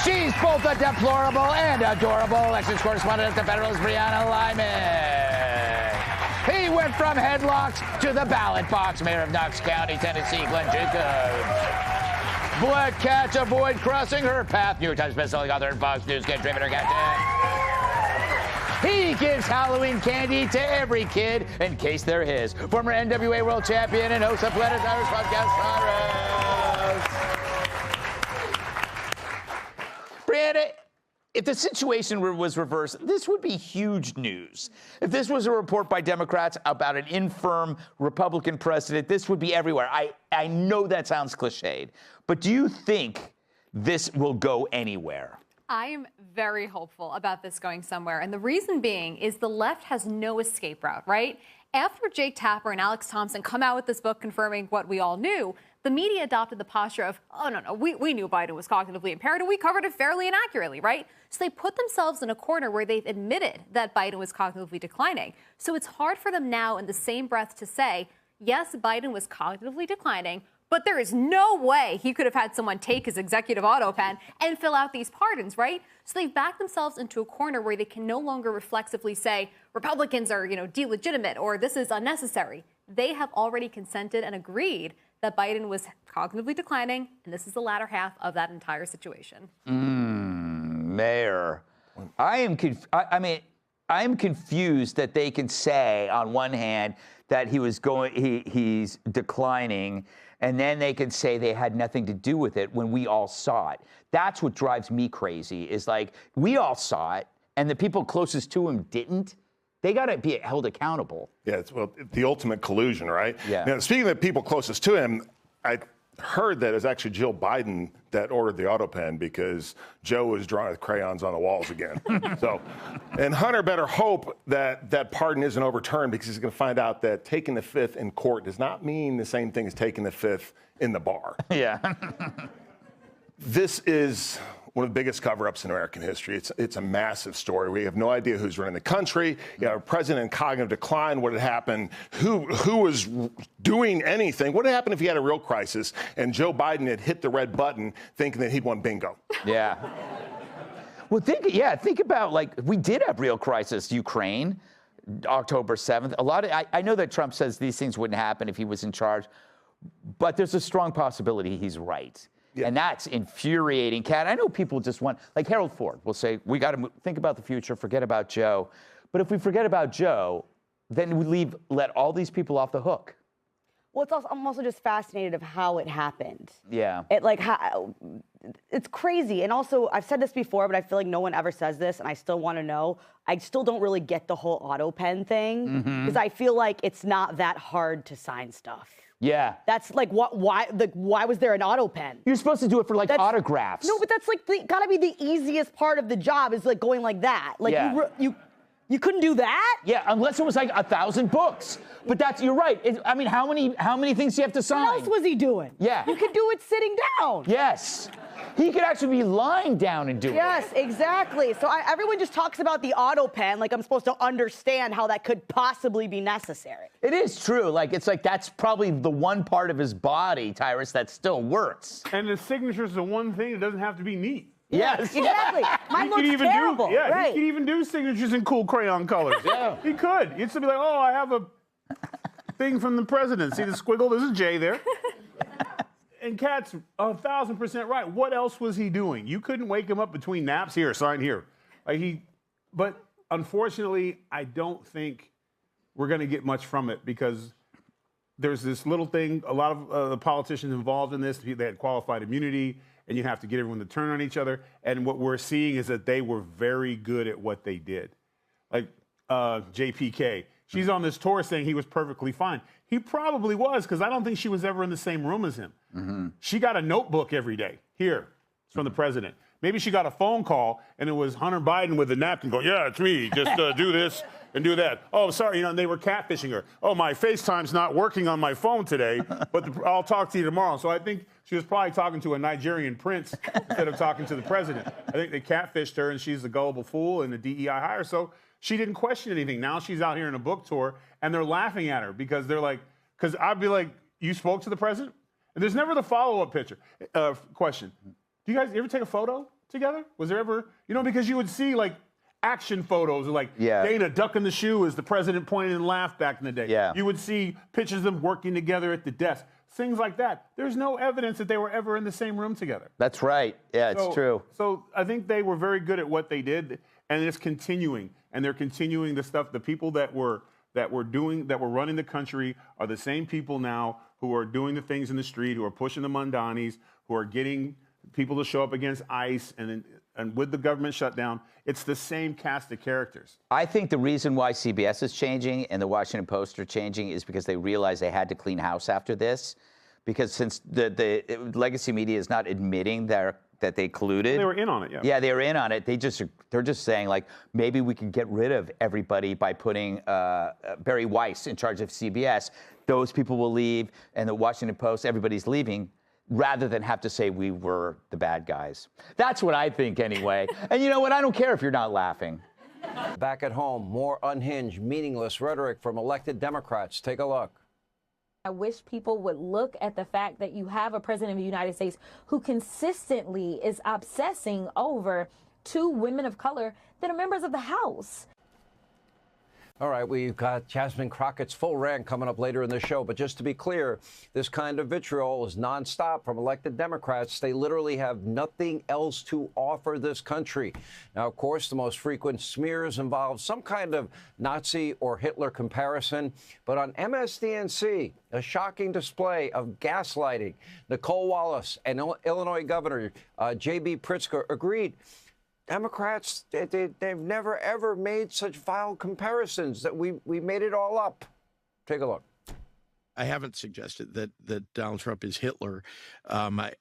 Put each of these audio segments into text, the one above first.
She's both a deplorable and adorable elections correspondent at the Federalist, Brianna Lyman. He went from headlocks to the ballot box. Mayor of Knox County, Tennessee, Glenn Jacobs. Black cats avoid crossing her path. New York Times bestselling author and Fox News contributor cat. He gives Halloween candy to every kid in case they're his. Former NWA World Champion and host of Planet Irish Podcast, Cyrus. Brianna, if the situation was reversed, this would be huge news. If this was a report by Democrats about an infirm Republican president, this would be everywhere. I know that sounds cliched, but do you think this will go anywhere? I am very hopeful about this going somewhere. And the reason being is the left has no escape route, right? After Jake Tapper and Alex Thompson come out with this book confirming what we all knew, the media adopted the posture of, oh, no, we knew Biden was cognitively impaired and we covered it fairly and accurately, right? So they put themselves in a corner where they've admitted that Biden was cognitively declining. So it's hard for them now in the same breath to say, yes, Biden was cognitively declining, but there is no way he could have had someone take his executive auto pen and fill out these pardons, right? So they've backed themselves into a corner where they can no longer reflexively say Republicans are, delegitimate or this is unnecessary. They have already consented and agreed that Biden was cognitively declining, and this is the latter half of that entire situation. Mayor, I am confused that they can say on one hand that he's declining, and then they can say they had nothing to do with it when we all saw it. That's what drives me crazy, is like, we all saw it, and the people closest to him didn't. They got to be held accountable. Yeah, it's the ultimate collusion, right? Yeah. Now, speaking of the people closest to him, I heard that it was actually Jill Biden that ordered the auto pen because Joe was drawing with crayons on the walls again. And Hunter better hope that that pardon isn't overturned, because he's going to find out that taking the fifth in court does not mean the same thing as taking the fifth in the bar. Yeah. This is one of the biggest cover-ups in American history. It's a massive story. We have no idea who's running the country. You know, president in cognitive decline. What had happened? Who was doing anything? What had happened if he had a real crisis and Joe Biden had hit the red button thinking that he'd won bingo? Yeah. Well, think about, like, we did have real crisis. Ukraine, October 7th. I know that Trump says these things wouldn't happen if he was in charge, but there's a strong possibility he's right. Yeah. And that's infuriating, Kat. I know people just want, like Harold Ford will say, we got to think about the future, forget about Joe. But if we forget about Joe, then we let all these people off the hook. Well, I'm also just fascinated of how it happened. Yeah. It's crazy. And also, I've said this before, but I feel like no one ever says this, and I still want to know. I still don't really get the whole auto pen thing, because I feel like it's not that hard to sign stuff. Yeah. That's like, why was there an auto pen? You're supposed to do it for autographs. No, but that's like gotta be the easiest part of the job, is like going like that. Like, yeah. You couldn't do that? Yeah, unless it was like 1,000 books. But you're right. How many things do you have to sign? What else was he doing? Yeah. You could do it sitting down. Yes. He could actually be lying down and doing it. Yes, exactly. So everyone just talks about the auto pen like I'm supposed to understand how that could possibly be necessary. It is true. It's like that's probably the one part of his body, Tyrus, that still works. And the signature's the one thing that doesn't have to be neat. Yes. Exactly. Mine looks terrible. He could even do signatures in cool crayon colors. Yeah. He could. He'd still be like, oh, I have a thing from the president. See the squiggle? There's a J there. And Kat's 1,000% right. What else was he doing? You couldn't wake him up between naps. Here, sign here. But unfortunately, I don't think we're going to get much from it, because there's this little thing. A lot of the politicians involved in this, they had qualified immunity, and you have to get everyone to turn on each other. And what we're seeing is that they were very good at what they did. Like JPK. She's on this tour saying he was perfectly fine. He probably was, because I don't think she was ever in the same room as him. She got a notebook every day. Here, it's from the president. Maybe she got a phone call, and it was Hunter Biden with a napkin going, yeah, it's me. Just do this and do that. Oh, sorry, and they were catfishing her. Oh, my FaceTime's not working on my phone today, but I'll talk to you tomorrow. So I think she was probably talking to a Nigerian prince instead of talking to the president. I think they catfished her, and she's the gullible fool and the DEI hire. So she didn't question anything. Now she's out here in a book tour, and they're laughing at her because they're like, because I'd be like, you spoke to the president? And there's never the follow-up question. Do you guys ever take a photo together? Was there ever, because you would see like action photos of like Dana ducking the shoe as the president pointed and laughed back in the day. Yeah. You would see pictures of them working together at the desk, things like that. There's no evidence that they were ever in the same room together. That's right. Yeah, it's true. So I think they were very good at what they did, and it's continuing. And they're continuing the stuff. The people that were running the country are the same people now who are doing the things in the street, who are pushing the Mondanis, who are getting people to show up against ICE, and with the government shutdown, it's the same cast of characters. I think the reason why CBS is changing and the Washington Post are changing is because they realized they had to clean house after this. Because since the legacy media is not admitting that they colluded. They were in on it, yeah. Yeah, they were in on it. They're just saying, like, maybe we can get rid of everybody by putting Barry Weiss in charge of CBS. Those people will leave, and the Washington Post, everybody's leaving, rather than have to say we were the bad guys. That's what I think anyway. And you know what? I don't care if you're not laughing. Back at home, more unhinged, meaningless rhetoric from elected Democrats. Take a look. I wish people would look at the fact that you have a president of the United States who consistently is obsessing over 2 women of color that are members of the House. All right, we've got Jasmine Crockett's full rant coming up later in the show. But just to be clear, this kind of vitriol is nonstop from elected Democrats. They literally have nothing else to offer this country. Now, of course, the most frequent smears involve some kind of Nazi or Hitler comparison. But on MSDNC, a shocking display of gaslighting. Nicole Wallace and Illinois Governor J.B. Pritzker agreed. Democrats, they've never, ever made such vile comparisons that we made it all up. Take a look. I haven't suggested that Donald Trump is Hitler. I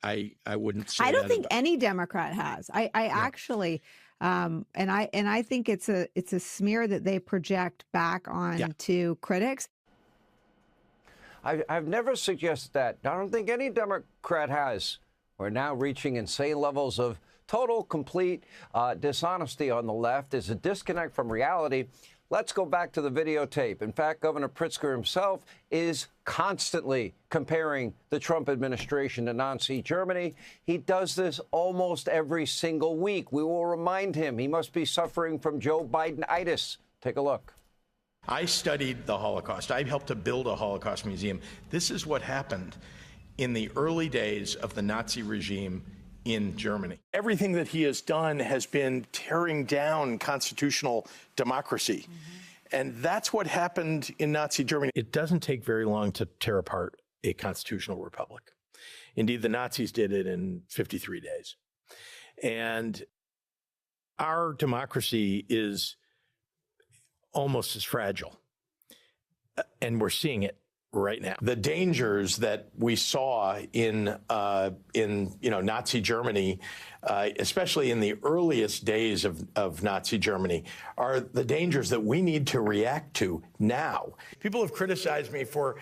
wouldn't say I don't that think any Democrat has. I actually, and I think it's a smear that they project back on to critics. I've never suggested that. I don't think any Democrat has. We're now reaching insane levels of total, complete dishonesty on the left. There's a disconnect from reality. Let's go back to the videotape. In fact, Governor Pritzker himself is constantly comparing the Trump administration to Nazi Germany. He does this almost every single week. We will remind him he must be suffering from Joe Biden-itis. Take a look. I studied the Holocaust. I helped to build a Holocaust museum. This is what happened in the early days of the Nazi regime in Germany. Everything that he has done has been tearing down constitutional democracy. And that's what happened in Nazi Germany. It doesn't take very long to tear apart a constitutional republic. Indeed, the Nazis did it in 53 days. And our democracy is almost as fragile. And we're seeing it right now. The dangers that we saw in Nazi Germany, especially in the earliest days of Nazi Germany, are the dangers that we need to react to now. People have criticized me for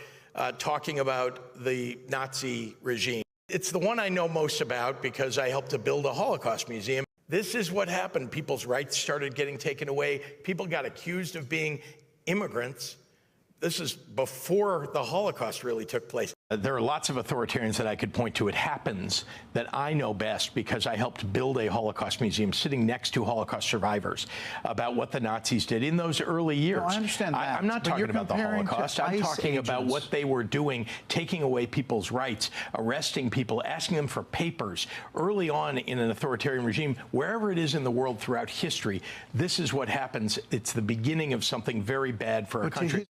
talking about the Nazi regime. It's the one I know most about because I helped to build a Holocaust museum. This is what happened. People's rights started getting taken away. People got accused of being immigrants. This is before the Holocaust really took place. There are lots of authoritarians that I could point to. It happens that I know best because I helped build a Holocaust museum sitting next to Holocaust survivors about what the Nazis did in those early years. No, I understand that. I'm not talking about the Holocaust. I'm talking about what they were doing, taking away people's rights, arresting people, asking them for papers. Early on in an authoritarian regime, wherever it is in the world throughout history, this is what happens. It's the beginning of something very bad for our country.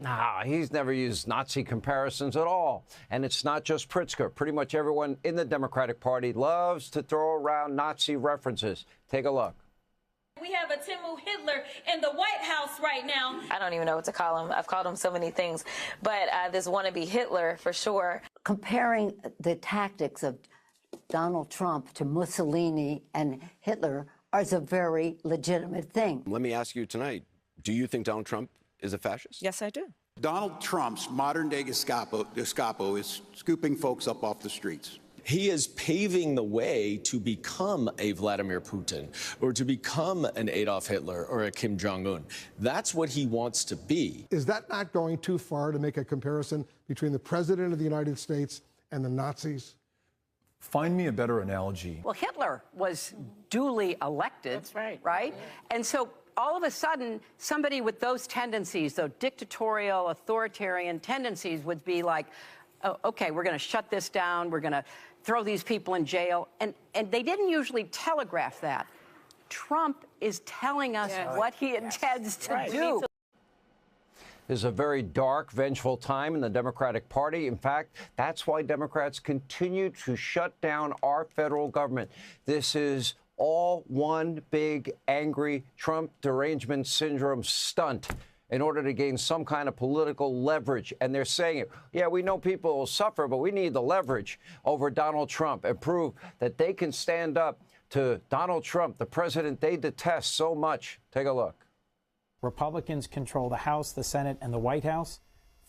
Nah, he's never used Nazi comparisons at all. And it's not just Pritzker. Pretty much everyone in the Democratic Party loves to throw around Nazi references. Take a look. We have a Timu Hitler in the White House right now. I don't even know what to call him. I've called him so many things. But this wannabe Hitler, for sure. Comparing the tactics of Donald Trump to Mussolini and Hitler is a very legitimate thing. Let me ask you tonight, do you think Donald Trump is a fascist? Yes, I do. Donald Trump's modern-day Gestapo is scooping folks up off the streets. He is paving the way to become a Vladimir Putin or to become an Adolf Hitler or a Kim Jong-un. That's what he wants to be. Is that not going too far to make a comparison between the President of the United States and the Nazis? Find me a better analogy. Well, Hitler was duly elected. That's right. Right? And so all of a sudden, somebody with those tendencies, those dictatorial, authoritarian tendencies, would be like, oh, okay, we're going to shut this down. We're going to throw these people in jail. And they didn't usually telegraph that. Trump is telling us what he intends to do. This is a very dark, vengeful time in the Democratic Party. In fact, that's why Democrats continue to shut down our federal government. This is all one big, angry Trump derangement syndrome stunt in order to gain some kind of political leverage. And they're saying, yeah, we know people will suffer, but we need the leverage over Donald Trump and prove that they can stand up to Donald Trump, the president they detest so much. Take a look. Republicans control the House, the Senate, and the White House.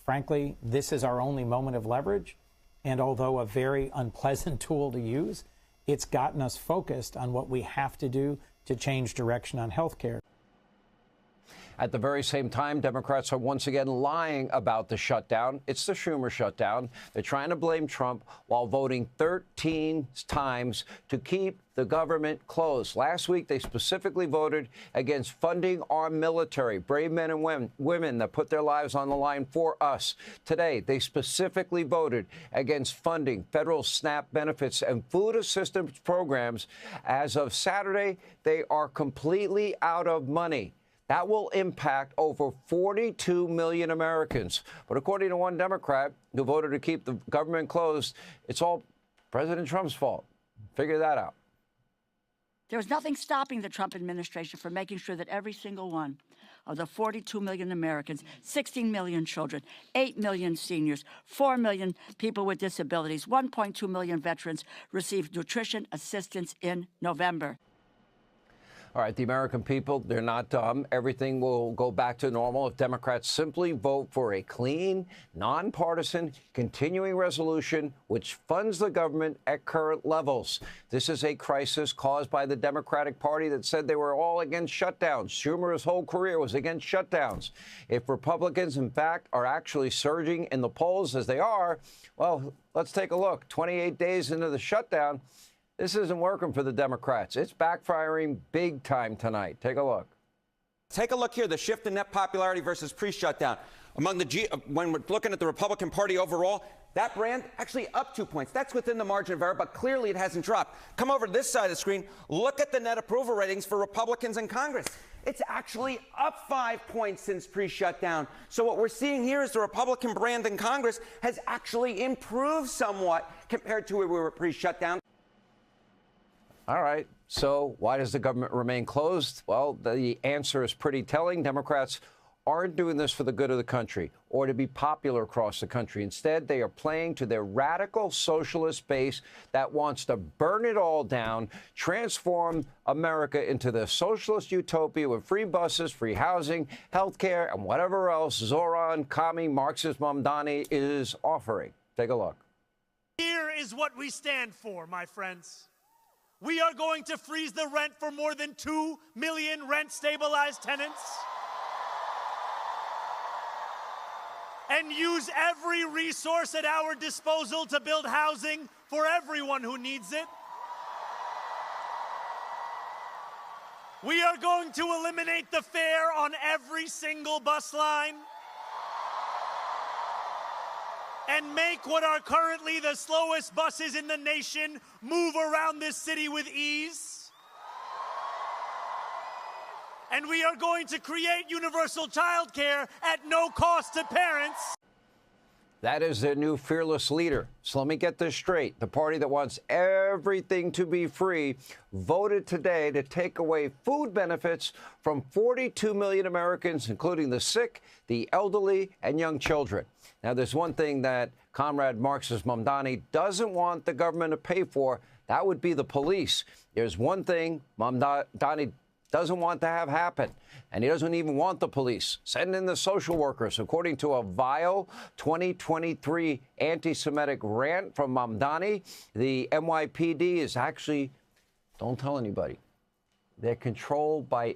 Frankly, this is our only moment of leverage. And although a very unpleasant tool to use, it's gotten us focused on what we have to do to change direction on health care. At the very same time, Democrats are once again lying about the shutdown. It's the Schumer shutdown. They're trying to blame Trump while voting 13 times to keep the government closed. Last week, they specifically voted against funding our military, brave men and women that put their lives on the line for us. Today, they specifically voted against funding federal SNAP benefits and food assistance programs. As of Saturday, they are completely out of money. That will impact over 42 million Americans. But according to one Democrat who voted to keep the government closed, it's all President Trump's fault. Figure that out. There's nothing stopping the Trump administration from making sure that every single one of the 42 million Americans, 16 million children, 8 million seniors, 4 million people with disabilities, 1.2 million veterans receive nutrition assistance in November. All right, the American people, they're not dumb. Everything will go back to normal if Democrats simply vote for a clean, nonpartisan, continuing resolution which funds the government at current levels. This is a crisis caused by the Democratic Party that said they were all against shutdowns. Schumer's whole career was against shutdowns. If Republicans, in fact, are actually surging in the polls as they are, well, let's take a look. 28 days into the shutdown, this isn't working for the Democrats. It's backfiring big time tonight. Take a look. Take a look here, the shift in net popularity versus pre-shutdown. When we're looking at the Republican Party overall, that brand actually up 2 points. That's within the margin of error, but clearly it hasn't dropped. Come over to this side of the screen. Look at the net approval ratings for Republicans in Congress. It's actually up 5 points since pre-shutdown. So what we're seeing here is the Republican brand in Congress has actually improved somewhat compared to where we were pre-shutdown. All right. So why does the government remain closed? Well, the answer is pretty telling. Democrats aren't doing this for the good of the country or to be popular across the country. Instead, they are playing to their radical socialist base that wants to burn it all down, transform America into the socialist utopia with free buses, free housing, health care, and whatever else Zoran, commie, Marxist Mamdani is offering. Take a look. Here is what we stand for, my friends. We are going to freeze the rent for more than 2 million rent-stabilized tenants and use every resource at our disposal to build housing for everyone who needs it. We are going to eliminate the fare on every single bus line and make what are currently the slowest buses in the nation move around this city with ease. And we are going to create universal child care at no cost to parents. That is their new fearless leader. So let me get this straight. The party that wants everything to be free voted today to take away food benefits from 42 million Americans, including the sick, the elderly, and young children. Now, there's one thing that Comrade Marxist Mamdani doesn't want the government to pay for. That would be the police. There's one thing Mamdani doesn't want to have happen, and he doesn't even want the police. Send in the social workers. According to a vile 2023 anti-Semitic rant from Mamdani, the NYPD is actually, don't tell anybody, they're controlled by